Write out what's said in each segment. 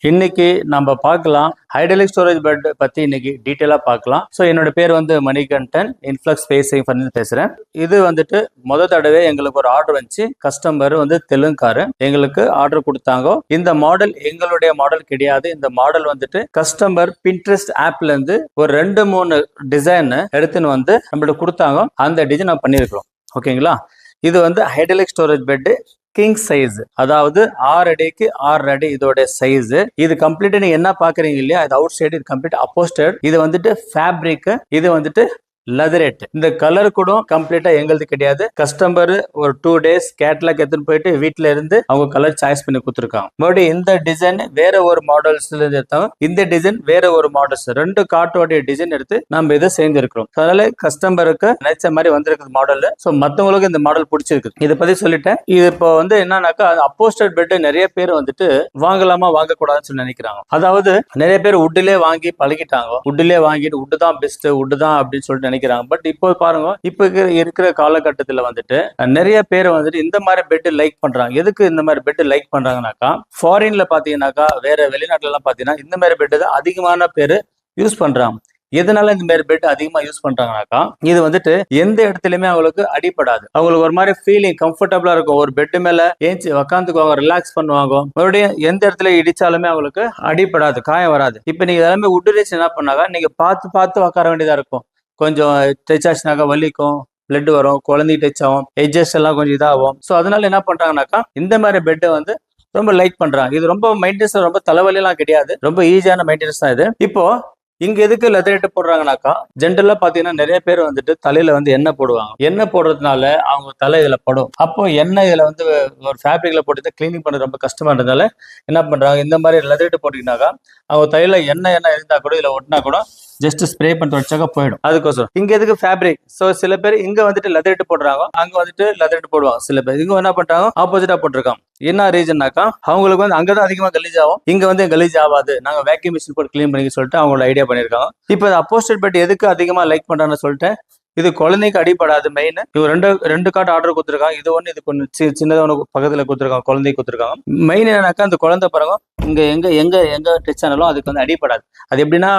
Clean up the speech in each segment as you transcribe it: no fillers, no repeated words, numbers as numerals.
இன்னைக்கு நம்ம பார்க்கலாம் ஹைட்ராலிக் ஸ்டோரேஜ் பெட் பத்தி இன்னைக்கு டீட்டெயிலா பார்க்கலாம். ஸோ என்னோட பேர் வந்து மணிகண்டன், இன்ஃப்ளக்ஸ் ஸ்பேசிங் ஃபர்னிச்சர் பேசுறேன். இது வந்துட்டு தடவை எங்களுக்கு ஒரு ஆர்டர் வந்துச்சு. கஸ்டமர் வந்து தெலுங்காரு எங்களுக்கு ஆர்டர் கொடுத்தாங்க. இந்த மாடல் எங்களுடைய மாடல் கிடையாது. இந்த மாடல் வந்துட்டு கஸ்டமர் பின்ட்ரெஸ்ட் ஆப்ல இருந்து ஒரு 2-3 டிசைன் எடுத்துன்னு வந்து நம்மள்ட்ட கொடுத்தாங்க. அந்த டிசைன் நான் பண்ணியிருக்கிறோம். ஓகேங்களா? இது வந்து hydraulic storage bed king size, அதாவது 6 அடிக்கு 6 அடி இதோட சைஸ். இது கம்ப்ளீட்டா நீங்க என்ன பாக்குறீங்க இல்லையா, இது அவுட் சைடு, இது கம்ப்ளீட் அப்போஸ்டட். இது வந்துட்டு ஃபேப்ரிக், இது வந்துட்டு லெதரேட். இந்த கலர் கூட கம்ப்ளீட்டா எங்களுக்கு கிடையாது. கஸ்டமர் ஒரு 2 டேஸ் கேட்லாக் எடுத்துட்டு போயிட்டு வீட்டுல இருந்து அவங்க கலர் சாய்ஸ் பண்ணி கொடுத்துருக்காங்க. மறுபடியும் இந்த டிசைன் வேற ஒரு மாடல்ஸ்ல இருந்து எடுத்தாங்க, இந்த டிசைன் வேற ஒரு மாடல்ஸ். 2 காட்டோடைய டிசைன் எடுத்து நம்ம இதை செஞ்சிருக்கிறோம். அதனால கஸ்டமருக்கு நினைச்ச மாதிரி வந்திருக்குது மாடல். ஸோ மற்றவங்களுக்கு இந்த மாடல் பிடிச்சிருக்கு. இதை பத்தி சொல்லிட்டேன். இது இப்போ வந்து என்னன்னாக்கா, அப்போஸ்டட் பெட் நிறைய பேர் வந்துட்டு வாங்கலாமா வாங்கக்கூடாதுன்னு சொல்லி நினைக்கிறாங்க. அதாவது நிறைய பேர் உட்லே வாங்கி பழகிட்டாங்க. உட்லே வாங்கிட்டு உட்டு தான் பெஸ்ட், உட்டு தான் அப்படின்னு சொல்லிட்டு நினைக்கிறாங்க. பட் இப்போ பாருங்க, இப்ப இருக்கிற காலகட்டத்தில் வந்துட்டு நிறைய பேர் வந்துட்டு இந்த மாதிரி பெட் லைக் பண்றாங்க. எதுக்கு இந்த மாதிரி பெட் லைக் பண்றாங்கனாக்கா, ஃபாரின்ல பாத்தீங்கன்னாக்கா, வேற வெளிநாட்டுல எல்லாம் பாத்தீங்கன்னா இந்த மாதிரி பெட் தான் அதிகமான பேர் யூஸ் பண்றாங்க. எதனால இந்த மாதிரி பெட் அதிகமா யூஸ் பண்றாங்கனாக்கா, இது வந்துட்டு எந்த இடத்துலயுமே அவங்களுக்கு அடிப்படாது. அவங்களுக்கு ஒரு மாதிரி ஃபீலிங் கம்ஃபர்டபுளா இருக்கும். ஒரு பெட் மேல ஏஞ்சி உக்காந்துக்குவாங்க, ரிலாக்ஸ் பண்ணுவாங்க. மறுபடியும் எந்த இடத்துல இடிச்சாலுமே அவங்களுக்கு அடிப்படாது, காயம் வராது. இப்ப நீங்க எல்லாமே உட்ரேஸ் என்ன பண்ணாங்க, நீங்க பார்த்து பார்த்து உட்கார வேண்டியதா இருக்கும். கொஞ்சம் டச் ஆச்சுனாக்கா வலிக்கும், பிளட் வரும், குழந்தைக்கு டச் ஆகும், எட்ஜஸ் எல்லாம் கொஞ்சம் இதாகும். ஸோ அதனால என்ன பண்றாங்கனாக்கா, இந்த மாதிரி பெட்டை வந்து ரொம்ப லைக் பண்றாங்க. இது ரொம்ப மெயின்டெனன்ஸ், ரொம்ப தலைவலியெல்லாம் கிடையாது, ரொம்ப ஈஸியான மெயின்டெனன்ஸ் தான் இது. இப்போ இங்க எதுக்கு லெதரேட் போடுறாங்கனாக்கா, ஜென்ரலா பாத்தீங்கன்னா நிறைய பேர் வந்துட்டு தலையில வந்து எண்ணெய் போடுவாங்க. எண்ணெய் போடுறதுனால அவங்க தலை இதுல படும். அப்போ எண்ணெய் இதுல வந்து ஒரு ஃபேப்ரிக்ல போட்டு கிளீனிங் பண்ண ரொம்ப கஷ்டமா இருந்ததால என்ன பண்றாங்க, இந்த மாதிரி லெதரேட் போட்டீங்கன்னாக்கா அவங்க தலையில எண்ணெய் இருந்தா கூட இதுல ஒட்டினா கூட ஜஸ்ட் ஸ்ப்ரே பண்ணிட்டு வச்சாக்க போயிடும். அதுக்கோசரம் இங்க எதுக்கு ஃபேப்ரிக். சோ சில பேர் இங்க வந்துட்டு லெதரேட் போடுறாங்க, அங்க வந்துட்டு லெதரேட் போடுவாங்க. சில பேர் இங்க என்ன பண்றாங்க, ஆப்போசிட்டா போட்டிருக்காங்க. என்ன ரீசன்னாக்கா, அவங்களுக்கு வந்து அங்கதான் அதிகமா கலீஜ் ஆகும், இங்க வந்து கலீஜ் ஆகாது, நாங்க வேக்யூம் மிஷின் போட்டு கிளீன் பண்ணி சொல்லிட்டு அவங்களோட ஐடியா பண்ணிருக்காங்க. இப்போ அப்போஸ்டட் பெட் எதுக்கு அதிகமா லைக் பண்றான்னு சொல்லிட்டு, இது குழந்தைக்கு அடிப்படாது. மெயின் இவங்க ரெண்டு கார்டு ஆர்டர் கொடுத்துருக்காங்க. இது ஒண்ணு, இது கொஞ்சம் சின்னதா ஒன்று பக்கத்துல கொடுத்துருக்காங்க, குழந்தைக்கு கொடுத்துருக்காங்க. மெயின் என்னன்னாக்கா, அந்த குழந்தை பாருங்க இங்க எங்க எங்க எங்க டச் ஆனாலும் அதுக்கு வந்து அடிப்படாது. அது எப்படின்னா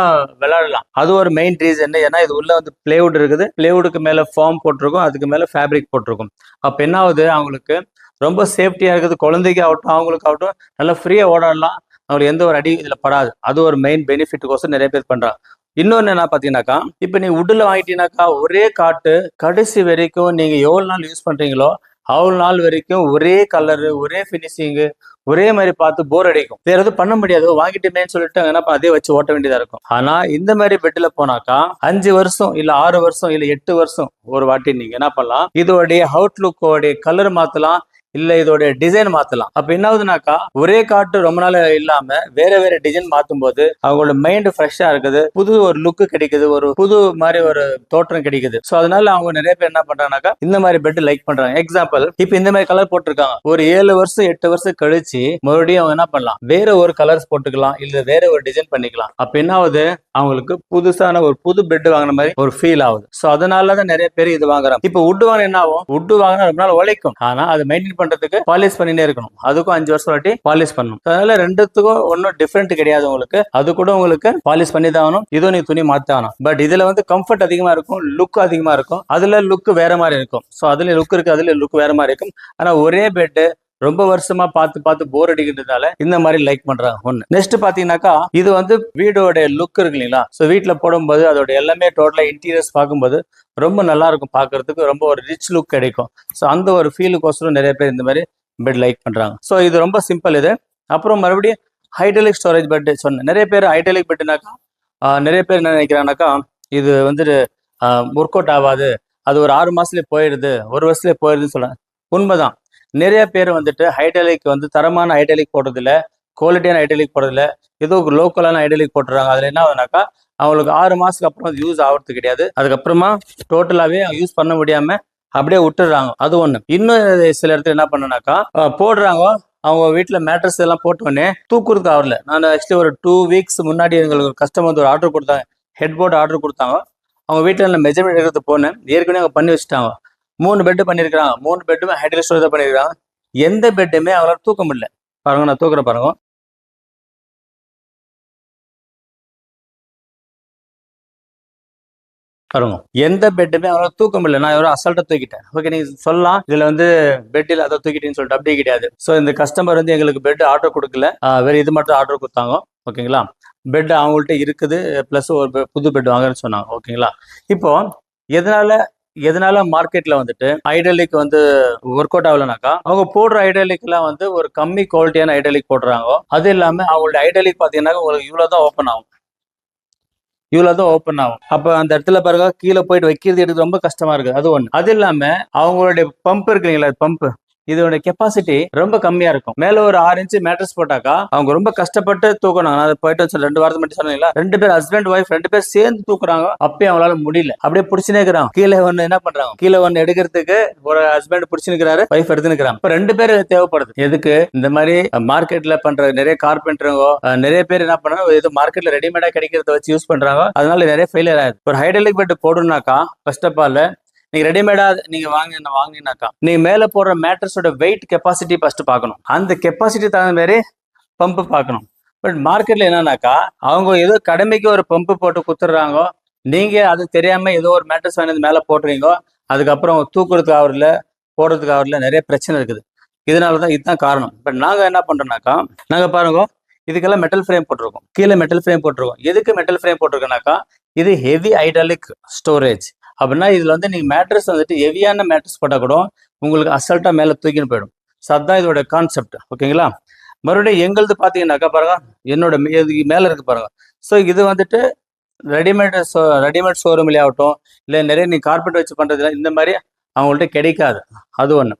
விளையாடலாம். அது ஒரு மெயின் ரீசன். ஏன்னா இது உள்ள வந்து பிளேவுட் இருக்குது, பிளேவுடுக்கு மேல ஃபார்ம் போட்டிருக்கும், அதுக்கு மேல ஃபேப்ரிக் போட்டிருக்கும். அப்ப என்ன ஆகுது, அவங்களுக்கு ரொம்ப சேஃப்டியா இருக்குது. குழந்தைக்கு ஆகட்டும் அவங்களுக்கு ஆகட்டும் நல்லா ஃப்ரீயா ஓடாடலாம், அவங்களுக்கு எந்த ஒரு அடி இதுல படாது. அது ஒரு மெயின் பெனிஃபிட்டுக்கோசம் நிறைய பேர் பண்றாங்க. இன்னொன்னு என்ன பாத்தீங்கன்னாக்கா, இப்ப நீ உட்ல வாங்கிட்டீங்கன்னாக்கா, ஒரே காட்டு கடைசி வரைக்கும் நீங்க எவ்வளவு நாள் யூஸ் பண்றீங்களோ அவ்வளவு நாள் வரைக்கும் ஒரே கலரு, ஒரே பினிஷிங், ஒரே மாதிரி பார்த்து போர் அடிக்கும். வேற எதுவும் பண்ண முடியாது, வாங்கிட்டுமேன்னு சொல்லிட்டு என்ன அதே வச்சு ஓட்ட வேண்டியதா இருக்கும். ஆனா இந்த மாதிரி பெட்ல போனாக்கா 5 வருஷம் இல்ல 6 வருஷம் இல்ல 8 வருஷம் ஒரு வாட்டி நீங்க என்ன பண்ணலாம், இதோடைய அவுட்லுக்கோடைய கலர் மாத்தலாம், இல்ல இதோட டிசைன் மாத்தலாம். அப்ப என்ன ஆகுதுனாக்கா, ஒரே காட்டு ரொம்ப நாள் இல்லாம வேற வேற டிசைன் மாத்தும் போது அவங்களோட மைண்ட் ஃப்ரெஷ்ஷா இருக்குது, புது ஒரு லுக் கிடைக்குது, ஒரு புது மாதிரி ஒரு தோற்றம் கிடைக்குது. சோ அதனால அவங்க நிறைய பேர் என்ன பண்றாங்கனாக்கா, இந்த மாதிரி பெட் லைக் பண்றாங்க. எக்ஸாம்பிள், இப்ப இந்த மாதிரி கலர் போட்டிருக்காங்க, ஒரு 7 வருஷம் 8 வருஷம் கழிச்சு மறுபடியும் அவங்க என்ன பண்ணலாம், வேற ஒரு கலர்ஸ் போட்டுக்கலாம், இல்ல வேற ஒரு டிசைன் பண்ணிக்கலாம். அப்ப என்ன ஆகுது, அவங்களுக்கு புதுசான ஒரு புது பெட் வாங்கின மாதிரி ஒரு ஃபீல் ஆகுது. சோ அதனாலதான் நிறைய பேர் இது வாங்குறாங்க. இப்ப உட் வாங்க என்ன ஆகும், உட் வாங்கினா ரொம்ப நாள் உழைக்கும், ஆனா அது மெயின்டைன் பண்றதுக்கு பாலிஷ் பண்ணிட்டே இருக்கணும். அதுக்கும் 5 வருஷம் வாட்டி பாலிஷ் பண்ணணும். அதனால ரெண்டுத்துக்கும் ஒன்னும் டிஃபரெண்ட் கிடையாது. உங்களுக்கு அது கூட உங்களுக்கு பாலிஷ் பண்ணி தான் ஆகணும், இதுவும் நீ துணி மாத்தாகணும். பட் இதுல வந்து கம்ஃபர்ட் அதிகமா இருக்கும், லுக் அதிகமா இருக்கும், அதுல லுக் வேற மாதிரி இருக்கும். சோ அதுல லுக் இருக்கு, அதுல லுக் வேற மாதிரி இருக்கும். ஆனா ஒரே பெட் ரொம்ப வருஷமா பார்த்து பார்த்து போர் அடிக்கிறதுனால இந்த மாதிரி லைக் பண்றாங்க. ஒண்ணு. நெக்ஸ்ட் பாத்தீங்கன்னாக்கா, இது வந்து வீடோட லுக் இருக்கு இல்லைங்களா, சோ வீட்டுல போடும்போது அதோட எல்லாமே டோட்டலா இன்டீரியர்ஸ் பார்க்கும்போது ரொம்ப நல்லா இருக்கும், பாக்குறதுக்கு ரொம்ப ஒரு ரிச் லுக் கிடைக்கும். ஸோ அந்த ஒரு ஃபீலுக்கோசரம் நிறைய பேர் இந்த மாதிரி பெட் லைக் பண்றாங்க. ஸோ இது ரொம்ப சிம்பிள் இது. அப்புறம் மறுபடியும் ஹைட்ராலிக் ஸ்டோரேஜ் பெட் சொன்னேன். நிறைய பேர் ஹைட்ராலிக் பெட்னாக்கா நிறைய பேர் என்ன நினைக்கிறாங்கனாக்கா, இது வந்துட்டு ஒர்க் அவுட் ஆகாது, அது ஒரு 6 மாசத்துலயே போயிடுது, ஒரு வருஷத்துலயே போயிடுதுன்னு சொல்றேன். உண்மைதான். நிறைய பேர் வந்துட்டு ஹைட்ராலிக் வந்து தரமான ஹைட்ராலிக் போடுறது இல்லை, குவாலிட்டியான ஹைட்ராலிக் போடுறது இல்லை, ஏதோ லோக்கலான ஹைட்ராலிக் போட்டுறாங்க. அதுல என்ன ஆகுதுனாக்கா, அவங்களுக்கு 6 மாசத்துக்கு அப்புறம் யூஸ் ஆகிறது கிடையாது. அதுக்கப்புறமா டோட்டலாவே யூஸ் பண்ண முடியாம அப்படியே விட்டுடுறாங்க. அது ஒண்ணு. இன்னும் சில இடத்துல என்ன பண்ணனாக்கா, போடுறாங்க, அவங்க வீட்டுல மேட்ரஸ் எல்லாம் போட்டோடனே தூக்குறதுக்கு ஆகல. நான் ஆக்சுவலி ஒரு 2 வீக்ஸ் முன்னாடி எங்களுக்கு கஸ்டமர் வந்து ஒரு ஆர்டர் கொடுத்தாங்க, ஹெட் போர்டு ஆர்டர் கொடுத்தாங்க. அவங்க வீட்டுல மெஜர்மெண்ட் எடுக்கிறது போனேன், ஏற்கனவே அவங்க பண்ணி வச்சுட்டாங்க. 3 பெட் பண்ணிருக்காங்க, 3 பெட்டுமே ஹைட்ராலிக் ஸ்டோரேஜ் தான் பண்ணிருக்காங்க. எந்த பெட்டுமே அவங்களால தூக்க முடியல. பாருங்க, நான் தூக்குற பாருங்க. பாருங்க, எந்த பெட்டுமே அவரால் தூக்க முடியல. நான் எவ்வளோ அசால்ட்டா தூக்கிட்டேன். ஓகே, நீங்க சொல்லலாம் இதுல வந்து பெட்டில் அதை தூக்கிட்டேன்னு சொல்லிட்டு, அப்படி கிடையாது. ஸோ இந்த கஸ்டமர் வந்து எங்களுக்கு பெட் ஆர்டர் கொடுக்கல, வேற இது மட்டும் ஆர்டர் கொடுத்தாங்க. ஓகேங்களா, பெட் அவங்கள்ட்ட இருக்குது, பிளஸ் ஒரு புது பெட் வாங்குறேன்னு சொன்னாங்க. ஓகேங்களா, இப்போ எதனால எதனால மார்க்கெட்ல வந்துட்டு ஐடலிக் வந்து ஒர்க் அவுட் ஆகலனாக்கா, அவங்க போடுற ஐடலிக் எல்லாம் வந்து ஒரு கம்மி குவாலிட்டியான ஐடலிக் போடுறாங்க. அது இல்லாம அவங்களோட ஐடலிக் பாத்தீங்கன்னா உங்களுக்கு இவ்வளவுதான் ஓப்பன் ஆகும், இவ்வளவுதான் ஓப்பன் ஆகும். அப்ப அந்த இடத்துல பாருங்க, கீழே போயிட்டு வைக்கிறது எடுத்து ரொம்ப கஷ்டமா இருக்கு. அது ஒண்ணு. அது இல்லாம அவங்களுடைய பம்ப் இருக்குங்களா, பம்ப், இதோட கெப்பாசிட்டி ரொம்ப கம்மியா இருக்கும். மேல ஒரு 6 இன்ச் மேட்ரஸ் போட்டாக்கா அவங்க ரொம்ப கஷ்டப்பட்டு தூக்கணும். நான் போயிட்டு 2 வாரத்துக்கு மட்டும் சொன்னீங்களா, 2 பேர் ஹஸ்பண்ட் ஒய்ஃப் 2 பேர் சேர்ந்து தூக்குறாங்க. அப்பயே அவங்களால முடியல, அப்படியே பிடிச்சுனே இருக்கிறாங்க. கீழே ஒண்ணு என்ன பண்றாங்க, கீழே ஒண்ணு எடுக்கிறதுக்கு ஒரு ஹஸ்பண்ட் பிடிச்சுக்கிறாரு, ஒய்ஃப் எடுத்துக்கிறாங்க. இப்ப 2 பேர் தேவைப்படுது. எதுக்கு? இந்த மாதிரி மார்க்கெட்ல பண்ற நிறைய கார்பெண்டருங்க நிறைய பேர் என்ன பண்றாங்க, இது மார்க்கெட்ல ரெடிமேடா கிடைக்கிறத வச்சு யூஸ் பண்றாங்க. அதனால நிறைய ஃபெயிலியர் ஆகுது. ஒரு ஹைட்ராலிக் பெட் போடணும்னாக்கா ஃபர்ஸ்ட் ஆஃப் ஆல் நீங்க ரெடிமேடா நீங்க வாங்கினாக்கா நீங்க மேல போடுற மேட்ரஸோட வெயிட் கெப்பாசிட்டி ஃபர்ஸ்ட் பார்க்கணும். அந்த கெப்பாசிட்டி தகுந்த மாதிரி பம்ப் பார்க்கணும். பட் மார்க்கெட்ல என்னன்னாக்கா அவங்க ஏதோ கடமைக்கு ஒரு பம்ப் போட்டு குத்துறாங்க, நீங்க அது தெரியாம ஏதோ ஒரு மேட்ரஸ் வாங்கி மேல போட்டுறீங்க. அதுக்கப்புறம் தூக்குறதுக்கு ஆவரில், போடுறதுக்கு ஆவரில் நிறைய பிரச்சனை இருக்குது. இதனாலதான் இதுதான் காரணம். பட் நாங்க என்ன பண்றோம்னாக்கா, நாங்க பாருங்க இதுக்கெல்லாம் மெட்டல் ஃப்ரேம் போட்டிருக்கோம், கீழே மெட்டல் ஃப்ரேம் போட்டிருக்கோம். எதுக்கு மெட்டல் ஃப்ரேம் போட்டிருக்கோம்னாக்கா, இது ஹெவி ஹைட்ராலிக் ஸ்டோரேஜ். அப்படின்னா இதுல வந்து நீங்க மேட்ரஸ் வந்துட்டு ஹெவியான மேட்ரஸ் போட்டா கூட உங்களுக்கு அசல்ட்டா மேல தூக்கின்னு போயிடும். ஸோ அதுதான் இதோட கான்செப்ட். ஓகேங்களா, மறுபடியும் எங்களது பாத்தீங்கன்னாக்கா பாருங்க, என்னோட மேல இருக்கு பாருங்க. ஸோ இது வந்துட்டு ரெடிமேட் ஷோரூம்லேயே ஆகட்டும், இல்லை நிறைய நீ கார்பெட் வச்சு பண்றதுல இந்த மாதிரி அவங்கள்ட்ட கிடைக்காது. அது ஒண்ணு.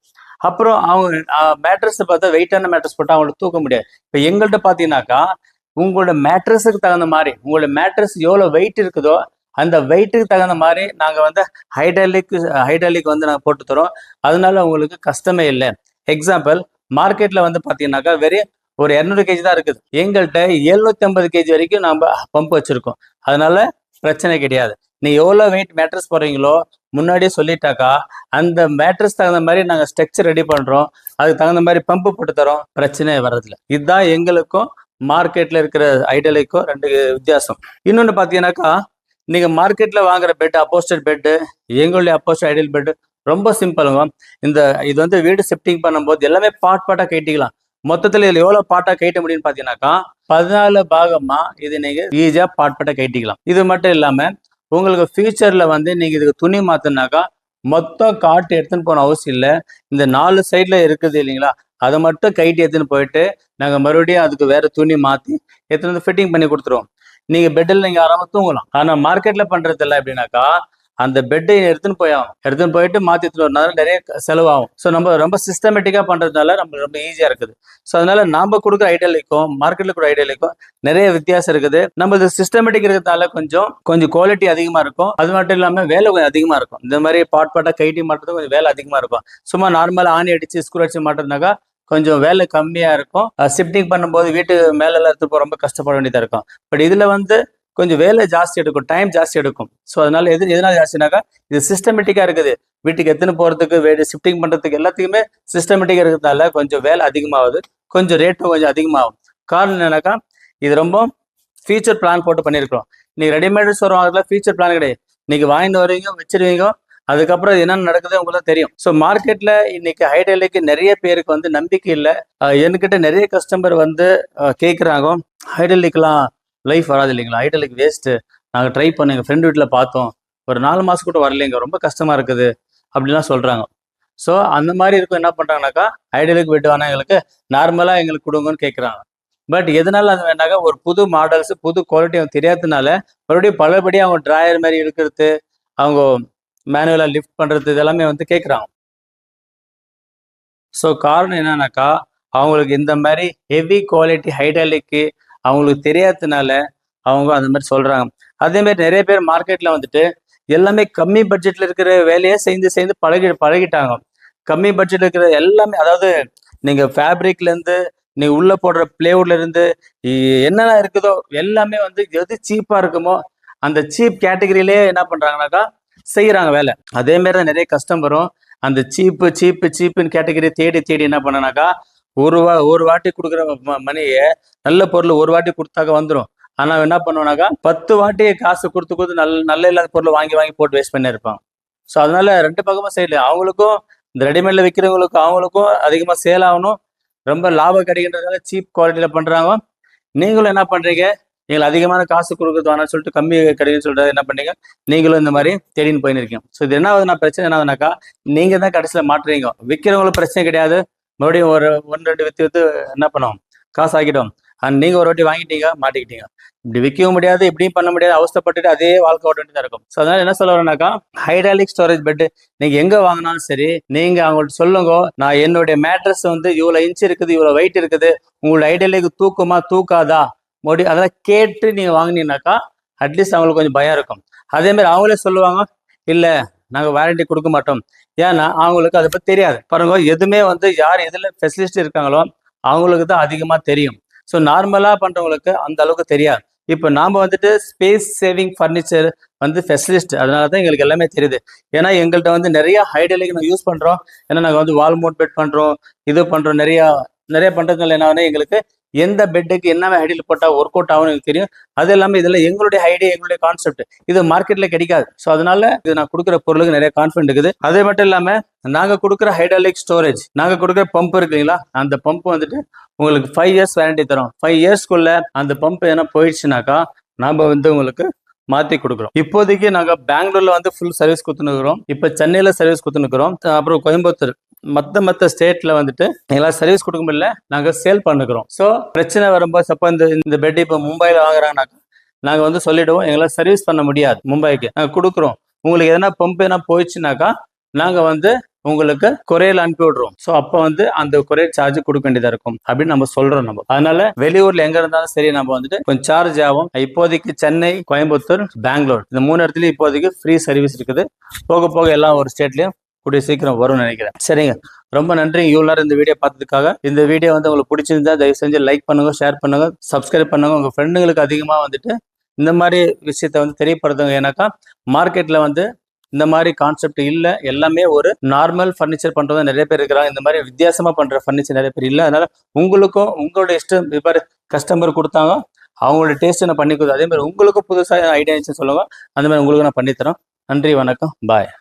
அப்புறம் அவங்க மேட்ரஸ் பார்த்தா வெயிட்டான மேட்ரஸ் போட்டால் அவங்கள்ட்ட தூக்க முடியாது. இப்போ எங்கள்கிட்ட பார்த்தீங்கன்னாக்கா உங்களோட மேட்ரஸுக்கு தகுந்த மாதிரி, உங்களோட மேட்ரஸ் எவ்வளோ வெயிட் இருக்குதோ அந்த வெயிட்டுக்கு தகுந்த மாதிரி நாங்கள் வந்து ஹைட்ராலிக் வந்து நாங்கள் போட்டு தரோம். அதனால உங்களுக்கு கஷ்டமே இல்லை. எக்ஸாம்பிள், மார்க்கெட்ல வந்து பார்த்தீங்கன்னாக்கா வெறும் ஒரு 200 கேஜி தான் இருக்குது. எங்கள்கிட்ட 750 கேஜி வரைக்கும் நம்ம பம்ப் வச்சிருக்கோம். அதனால பிரச்சனை கிடையாது. நீ எவ்வளோ வெயிட் மேட்ரஸ் போடுறீங்களோ முன்னாடியே சொல்லிட்டாக்கா அந்த மேட்ரஸ் தகுந்த மாதிரி நாங்கள் ஸ்ட்ரக்சர் ரெடி பண்றோம். அதுக்கு தகுந்த மாதிரி பம்பு போட்டு தரோம். பிரச்சனை வர்றதில்ல. இதுதான் எங்களுக்கும் மார்க்கெட்ல இருக்கிற ஐடலுக்கும் 2 வித்தியாசம். இன்னொன்று பார்த்தீங்கன்னாக்கா, நீங்க மார்க்கெட்ல வாங்குற பெட், அப்போஸ்டட் பெட்டு, எங்களுடைய அப்போஸ்டட் ஐடியல் பெட்டு ரொம்ப சிம்பிளுங்க. இது வந்து வீடு ஷிஃப்டிங் பண்ணும்போது எல்லாமே பார்ட்டா கைட்டிக்கலாம். மொத்தத்தில் இதில் எவ்வளோ பார்ட்டா கைட்ட முடியும்னு பார்த்தீங்கன்னாக்கா 14 பாகமா இது நீங்க ஈஸியா பார்ட்டா கைட்டிக்கலாம். இது மட்டும் இல்லாம உங்களுக்கு ஃபியூச்சர்ல வந்து நீங்க இதுக்கு துணி மாத்தினாக்கா மொத்தம் காட்டு எடுத்துன்னு போன அவசியம் இல்லை. இந்த 4 சைட்ல இருக்குது இல்லைங்களா, அதை மட்டும் கைட்டு எடுத்துன்னு போயிட்டு நாங்க மறுபடியும் அதுக்கு வேற துணி மாத்தி எடுத்துன்னு வந்து ஃபிட்டிங் பண்ணி கொடுத்துருவோம். நீங்க பெட்டில் நீங்க ஆராம தூங்கலாம். ஆனா மார்க்கெட்ல பண்றது இல்லை எப்படின்னாக்கா, அந்த பெட்டை எடுத்துன்னு போயிட்டு மாத்தி எடுத்துட்டு வரனால நிறைய செலவாகும். ஸோ நம்ம ரொம்ப சிஸ்டமேட்டிக்கா பண்றதுனால நம்ம ரொம்ப ஈஸியா இருக்குது. ஸோ அதனால நாம கொடுக்குற ஐடியாலிக்கும் மார்க்கெட்ல கொடுக்குற ஐடியாலிக்கும் நிறைய வித்தியாசம் இருக்குது. நம்ம இது சிஸ்டமேட்டிக் இருக்கிறதுனால கொஞ்சம் குவாலிட்டி அதிகமா இருக்கும். அது மட்டும் இல்லாம வேலை கொஞ்சம் அதிகமா இருக்கும். இந்த மாதிரி பார்ட்டா கைட்டி மாட்டுறது கொஞ்சம் வேலை அதிகமா இருக்கும். சும்மா நார்மலா ஆணி அடிச்சு ஸ்க்ரூ அடிச்சு மாட்டுறதுனாக்கா கொஞ்சம் வேலை கம்மியா இருக்கும். ஷிஃப்டிங் பண்ணும்போது வீட்டு மேல எடுத்து ரொம்ப கஷ்டப்பட வேண்டியதா இருக்கும். பட் இதுல வந்து கொஞ்சம் வேலை ஜாஸ்தி எடுக்கும், டைம் ஜாஸ்தி எடுக்கும். ஸோ அதனால எதனால ஜாஸ்தினாக்கா, இது சிஸ்டமேட்டிக்கா இருக்குது. வீட்டுக்கு எத்தனை போறதுக்கு, வீடு ஷிஃப்டிங் பண்றதுக்கு எல்லாத்துக்குமே சிஸ்டமேட்டிக்கா இருக்கிறதுனால கொஞ்சம் வேலை அதிகமாகுது, கொஞ்சம் ரேட்டும் கொஞ்சம் அதிகமாகும். காரணம் என்னன்னாக்கா, இது ரொம்ப ஃபியூச்சர் பிளான் போட்டு பண்ணியிருக்கிறோம். நீங்க ரெடிமேட் ஸ்டோர் வாங்குறதுல ஃபியூச்சர் பிளான் கிடையாது. நீங்க வாங்கிட்டு வருவீங்க, வச்சிருவீங்க, அதுக்கப்புறம் என்னென்ன நடக்குது உங்களுக்கு தெரியும். ஸோ மார்க்கெட்ல இன்னைக்கு ஹைட்ராலிக்கு நிறைய பேருக்கு வந்து நம்பிக்கை இல்லை. என்கிட்ட நிறைய கஸ்டமர் வந்து கேட்குறாங்க, ஹைட்ராலிக்லாம் லைஃப் வராது இல்லைங்களா, ஹைட்ராலிக் வேஸ்ட்டு, நாங்கள் ட்ரை பண்ண எங்கள் ஃப்ரெண்ட் வீட்டில் பார்த்தோம், ஒரு 4 மாதம் கூட வரலைங்க, ரொம்ப கஷ்டமாக இருக்குது அப்படிலாம் சொல்கிறாங்க. ஸோ அந்த மாதிரி இருக்கும். என்ன பண்ணுறாங்கனாக்கா, ஹைட்ராலிக் பெட் வேணா எங்களுக்கு நார்மலாக எங்களுக்கு கொடுங்கன்னு கேட்குறாங்க. பட் எதனால அது வேண்டாங்க, ஒரு புது மாடல்ஸ் புது குவாலிட்டி அவங்க தெரியாததுனால மறுபடியும் பலபடி அவங்க ட்ராயர் மாதிரி இருக்கிறது, அவங்க மேனுவலாக லிஃப்ட் பண்ணுறது, இதெல்லாமே வந்து கேட்குறாங்க. ஸோ காரணம் என்னன்னாக்கா, அவங்களுக்கு இந்த மாதிரி ஹெவி குவாலிட்டி ஹைட்ராலிக்கு அவங்களுக்கு தெரியாததுனால அவங்க அந்த மாதிரி சொல்றாங்க. அதே மாதிரி நிறைய பேர் மார்க்கெட்ல வந்துட்டு எல்லாமே கம்மி பட்ஜெட்ல இருக்கிற வேலையை செய்து பழகிட்டாங்க. கம்மி பட்ஜெட்ல இருக்கிற எல்லாமே, அதாவது நீங்க ஃபேப்ரிக்ல இருந்து நீங்க உள்ள போடுற பிளேவுட்ல இருந்து என்னென்ன இருக்குதோ எல்லாமே வந்து எது சீப்பா இருக்குமோ அந்த சீப் கேட்டகரியிலே என்ன பண்றாங்கனாக்கா செய்யறாங்க வேலை. அதே மாதிரி தான் நிறைய கஸ்டமரும் அந்த சீப்புன்னு கேட்டகரி தேடி என்ன பண்ணனாக்கா, ஒரு வாட்டி கொடுக்குற மணியை நல்ல பொருள் ஒரு வாட்டி கொடுத்தாக்க வந்துடும். ஆனா என்ன பண்ணுவோம்னாக்கா 10 வாட்டி காசு கொடுத்து கொடுத்து நல்ல இல்லாத பொருள் வாங்கி வாங்கி போட்டு வேஸ்ட் பண்ணி இருப்பாங்க. ஸோ அதனால 2 பக்கமும் சைடில் அவங்களுக்கும் இந்த ரெடிமேட்ல விற்கிறவங்களுக்கும் அவங்களுக்கும் அதிகமாக சேல் ஆகணும், ரொம்ப லாபம் கிடைக்கின்றதுனால சீப் குவாலிட்டியில் பண்றாங்க. நீங்களும் என்ன பண்றீங்க, நீங்கள் அதிகமான காசு கொடுக்குறது வேணாம்னு சொல்லிட்டு கம்மி கிடைக்குன்னு சொல்றது என்ன பண்ணீங்க, நீங்களும் இந்த மாதிரி தேடின்னு போயின்னு இருக்கீங்க. ஸோ இது என்ன ஆகுதுன்னா பிரச்சனை என்ன ஆகுதுனாக்கா, நீங்க தான் கடைசியில் மாட்டுறீங்க. விற்கிறவங்களுக்கு பிரச்சனை கிடையாது, மறுபடியும் ஒரு 1-2 வித்து வித்து என்ன பண்ணுவோம், காசு ஆக்கிட்டோம். நீங்க ஒரு வாட்டி வாங்கிட்டீங்க, மாட்டிக்கிட்டீங்க. இப்படி விற்கவும் முடியாது, இப்படியும் பண்ண முடியாது, அவஸ்தப்பட்டுட்டு அதே வாழ்க்கை ஓட்ட வேண்டியதா இருக்கும். ஸோ அதனால என்ன சொல்ல வரேன்னாக்கா, ஹைட்ராலிக் ஸ்டோரேஜ் பெட் நீங்க எங்க வாங்கினாலும் சரி, நீங்க அவங்கள்ட்ட சொல்லுங்க, நான் என்னுடைய மேட்ரஸ் வந்து இவ்வளவு இன்ச் இருக்குது, இவ்வளவு வெயிட் இருக்குது, உங்களோட ஹைட்ராலிக் தூக்குமா தூக்காதா அதெல்லாம் கேட்டு நீங்க வாங்கினீங்கன்னாக்கா அட்லீஸ்ட் அவங்களுக்கு கொஞ்சம் பயம் இருக்கும். அதே மாதிரி அவங்களே சொல்லுவாங்க, இல்ல நாங்க வாரண்டி கொடுக்க மாட்டோம். ஏன்னா அவங்களுக்கு அதை பத்தி தெரியாது. பாருங்க, எதுவுமே வந்து யார் எதுல ஸ்பெஷலிஸ்ட் இருக்காங்களோ அவங்களுக்கு தான் அதிகமா தெரியும். ஸோ நார்மலா பண்றவங்களுக்கு அந்த அளவுக்கு தெரியாது. இப்போ நாம வந்துட்டு ஸ்பேஸ் சேவிங் ஃபர்னிச்சர் வந்து ஸ்பெஷலிஸ்ட், அதனால தான் எங்களுக்கு எல்லாமே தெரியுது. ஏன்னா எங்கள்கிட்ட வந்து நிறைய ஹைட்ராலிக் நாங்கள் யூஸ் பண்றோம். ஏன்னா நாங்கள் வந்து வால் மவுண்ட் பெட் பண்றோம், இது பண்றோம், நிறைய பண்றதுனால என்ன ஆகுதுன்னா எங்களுக்கு எந்த பெட்டுக்கு என்ன ஹைடில் போட்டால் ஒர்க் அவுட் ஆகும் எனக்கு தெரியும். அது இல்லாமல் இதில் எங்களுடைய ஐடியா, எங்களுடைய கான்செப்ட் இது மார்க்கெட்ல கிடைக்காது. ஸோ அதனால இது நான் கொடுக்குற பொருளுக்கு நிறைய கான்ஃபிடென்ட் இருக்குது. அதே மட்டும் இல்லாமல் நாங்கள் கொடுக்குற ஹைட்ராலிக் ஸ்டோரேஜ், நாங்கள் கொடுக்குற பம்ப் இருக்குங்களா, அந்த பம்ப் வந்துட்டு உங்களுக்கு 5 இயர்ஸ் வாரண்டி தரும். 5 இயர்ஸ்க்குள்ள அந்த பம்ப் எதனா போயிடுச்சுனாக்கா நாம வந்து உங்களுக்கு மாற்றி கொடுக்குறோம். இப்போதைக்கு நாங்கள் பெங்களூர்ல வந்து ஃபுல் சர்வீஸ் கொடுத்துனுக்குறோம், இப்போ சென்னையில் சர்வீஸ் கொடுத்துனுக்குறோம், அப்புறம் கோயம்புத்தூர், மற்ற ஸ்டேட்ல வந்துட்டு எங்களால் சர்வீஸ் கொடுக்க முடியல, நாங்கள் சேல் பண்ணுக்கிறோம். ஸோ பிரச்சனை வரும்போது சப்போ இந்த பெட் இப்போ மும்பையில் வாங்குறாங்கனாக்கா நாங்கள் வந்து சொல்லிடுவோம், எங்களால் சர்வீஸ் பண்ண முடியாது, மும்பைக்கு நாங்கள் கொடுக்குறோம். உங்களுக்கு எதனா பம்ப் எதனா போயிடுச்சுனாக்கா நாங்கள் வந்து உங்களுக்கு கொரியர் அனுப்பி விடுறோம். ஸோ அப்போ வந்து அந்த கொரியர் சார்ஜ் கொடுக்க வேண்டியதா இருக்கும் அப்படின்னு நம்ம சொல்றோம். நம்ம அதனால வெளியூர்ல எங்க இருந்தாலும் சரி நம்ம வந்துட்டு கொஞ்சம் சார்ஜ் ஆகும். இப்போதைக்கு சென்னை, கோயம்புத்தூர், பெங்களூர் இந்த 3 இடத்துலயும் இப்போதைக்கு ஃப்ரீ சர்வீஸ் இருக்குது. போக போக எல்லாம் ஒரு ஸ்டேட்லயும் கூடிய சீக்கிரம் வரும்னு நினைக்கிறேன். சரிங்க, ரொம்ப நன்றி இவ்வளவு நேரம் இந்த வீடியோ பார்த்ததுக்காக. இந்த வீடியோ வந்து உங்களுக்கு பிடிச்சிருந்தா தயவு செஞ்சு லைக் பண்ணுங்க, ஷேர் பண்ணுங்க, சப்ஸ்கிரைப் பண்ணுங்க. உங்க ஃப்ரெண்டுங்களுக்கு அதிகமா வந்துட்டு இந்த மாதிரி விஷயத்த வந்து தெரியப்படுத்துங்க. ஏன்னாக்கா மார்க்கெட்ல வந்து இந்த மாதிரி கான்செப்ட் இல்லை, எல்லாமே ஒரு நார்மல் ஃபர்னிச்சர் பண்றதா நிறைய பேர் இருக்கிறாங்க. இந்த மாதிரி வித்தியாசமா பண்ற ஃபர்னிச்சர் நிறைய பேர் இல்லை. அதனால உங்களுக்கும் உங்களுடைய இஷ்டம், இப்போ கஸ்டமர் கொடுத்தாங்க அவங்களோட டேஸ்ட் நான் பண்ணி கொடுத்தேன். அதே மாதிரி உங்களுக்கும் புதுசாக ஐடியா சொல்லுங்க, அந்த மாதிரி உங்களுக்கு நான் பண்ணித்தரோம். நன்றி, வணக்கம், பாய்.